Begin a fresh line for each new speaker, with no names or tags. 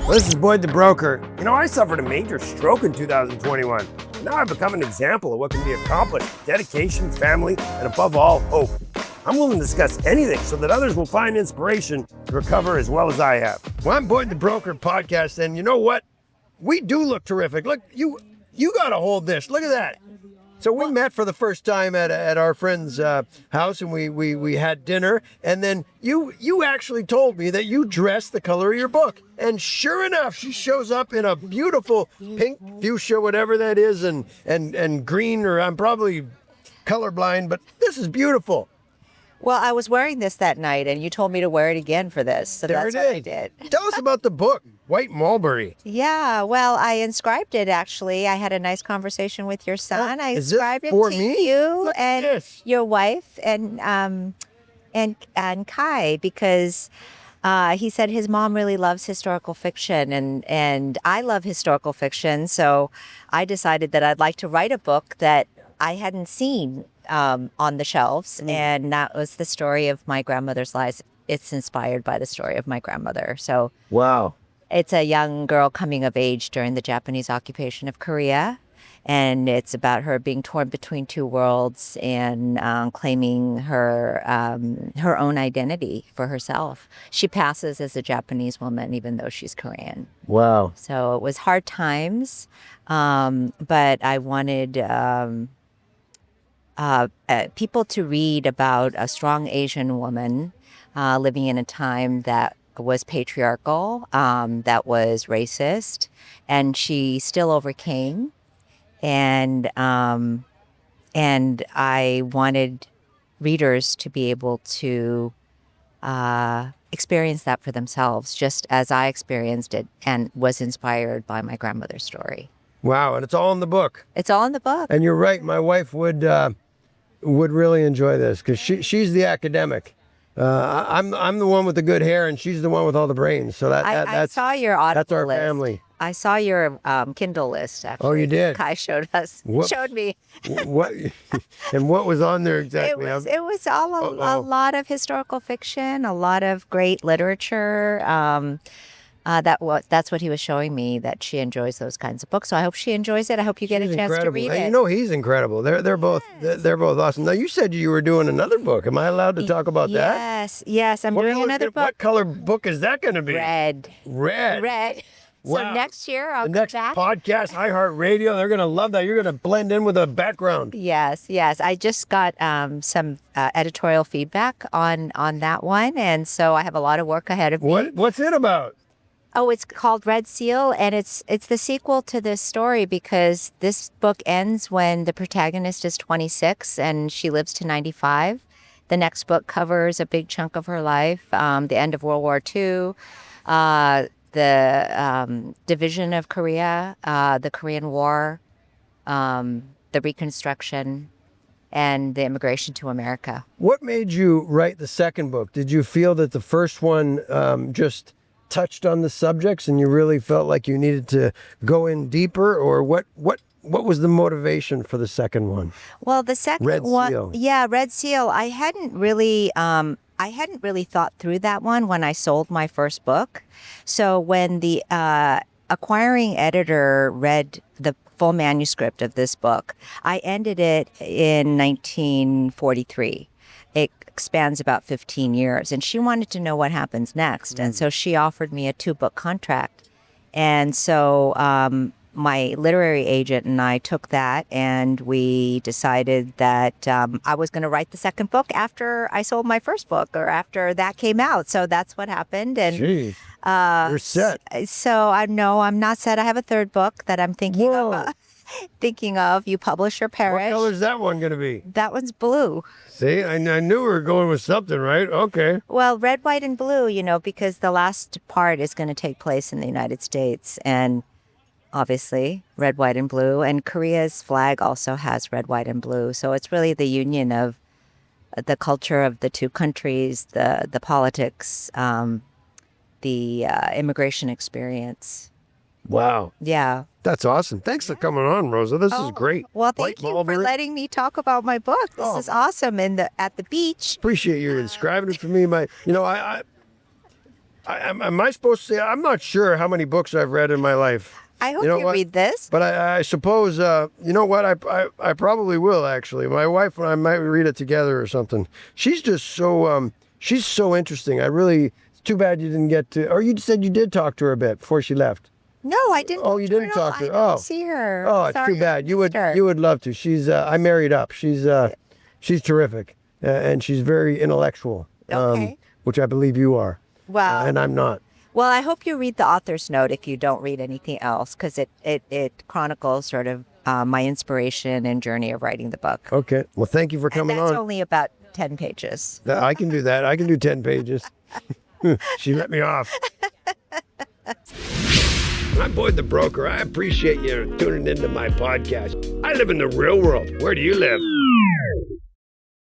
Well, this is Boyd the Broker. You know, I suffered a major stroke in 2021. Now I've become an example of what can be accomplished with dedication, family, and above all, hope. I'm willing to discuss anything so that others will find inspiration to recover as well as I have. Well, I'm Boyd the Broker podcast, and you know what? We do look terrific. Look, you got to hold this. Look at that. So we met for the first time at our friend's house, and we had dinner. And then you actually told me that you dressed the color of your book. And sure enough, she shows up in a beautiful pink fuchsia, whatever that is, and green, or I'm probably colorblind, but this is beautiful.
Well, I was wearing this that night, and you told me to wear it again for this, so that's what I did.
Tell us about the book, White Mulberry.
Yeah, well, I inscribed it, actually. I had a nice conversation with your son. I inscribed it to you and your wife and Kai, because he said his mom really loves historical fiction, and I love historical fiction, so I decided that I'd like to write a book that I hadn't seen on the shelves, and that was the story of my grandmother's lives. It's inspired by the story of my grandmother. So
Wow.
It's a young girl coming of age during the Japanese occupation of Korea, and it's about her being torn between two worlds and claiming her own identity for herself. She passes as a Japanese woman, even though she's Korean.
Wow.
So it was hard times, but I wanted people to read about a strong Asian woman living in a time that was patriarchal, that was racist, and she still overcame. And I wanted readers to be able to experience that for themselves, just as I experienced it and was inspired by my grandmother's story.
Wow, and it's all in the book.
It's all in the book.
And you're right, my wife would really enjoy this, because she's the academic. I'm the one with the good hair, and she's the one with all the brains. So
I saw your Audible
that's our
list.
family.
I saw your Kindle list, actually.
Oh, you did?
Kai showed me.
What? And what was on there exactly?
It was all a lot of historical fiction, a lot of great literature. That's what he was showing me, that she enjoys those kinds of books. So I hope she enjoys it. I hope you get a chance to read it.
You know, he's incredible. They're both awesome. Now, you said you were doing another book. Am I allowed to talk about that?
Yes. I'm doing another book.
What color book is that going to be?
Red. So
Wow.
next year I'll
come back. The next podcast, iHeartRadio, they're going to love that. You're going to blend in with a background.
Yes. I just got some editorial feedback on that one, and so I have a lot of work ahead of me.
What's it about?
Oh, it's called Red Seal, and it's the sequel to this story, because this book ends when the protagonist is 26 and she lives to 95. The next book covers a big chunk of her life, the end of World War II, the division of Korea, the Korean War, the Reconstruction, and the immigration to America.
What made you write the second book? Did you feel that the first one just touched on the subjects and you really felt like you needed to go in deeper, or what was the motivation for the second one?
Well, the second
Red Seal.
Yeah, Red Seal. I hadn't really thought through that one when I sold my first book. So when the acquiring editor read the full manuscript of this book, I ended it in 1943. It spans about 15 years, and she wanted to know what happens next. And so she offered me a 2-book contract. And so my literary agent and I took that, and we decided that I was going to write the second book after I sold my first book, or after that came out. So that's what happened. And
Jeez. You're set.
So I'm not set. I have a third book that I'm thinking of. You Publish or Perish.
What color is that one going to be?
That one's blue.
See, I knew we were going with something, right? Okay.
Well, red, white, and blue, because the last part is going to take place in the United States. And obviously, red, white, and blue. And Korea's flag also has red, white, and blue. So it's really the union of the culture of the two countries, the politics, the immigration experience.
Wow.
Yeah.
That's awesome. Thanks for coming on, Rosa. This is great.
Well, thank you for letting me talk about my book. This is awesome. And at the beach.
Appreciate you inscribing it for me. Am I supposed to say? I'm not sure how many books I've read in my life.
I hope
You know
you
what?
read this.
But I suppose, you know what? I probably will, actually. My wife and I might read it together or something. She's just so, she's so interesting. It's too bad you didn't get to, or you said you did talk to her a bit before she left.
No, I didn't.
Oh, you didn't
at all.
talk to her.
I
Oh.
didn't see her.
Oh, it's
Sorry,
too bad.
I
You
missed her.
would love to. I married up. She's terrific. And she's very intellectual.
Okay.
Which I believe you are.
Well,
And I'm not.
well, I hope you read the author's note if you don't read anything else, because it chronicles sort of my inspiration and journey of writing the book.
Okay. Well, thank you for
And
coming
that's
on.
only about 10 pages.
I can do that. I can do 10 pages. She let me off. I'm Boyd the Broker. I appreciate you tuning into my podcast. I live in the real world. Where do you live?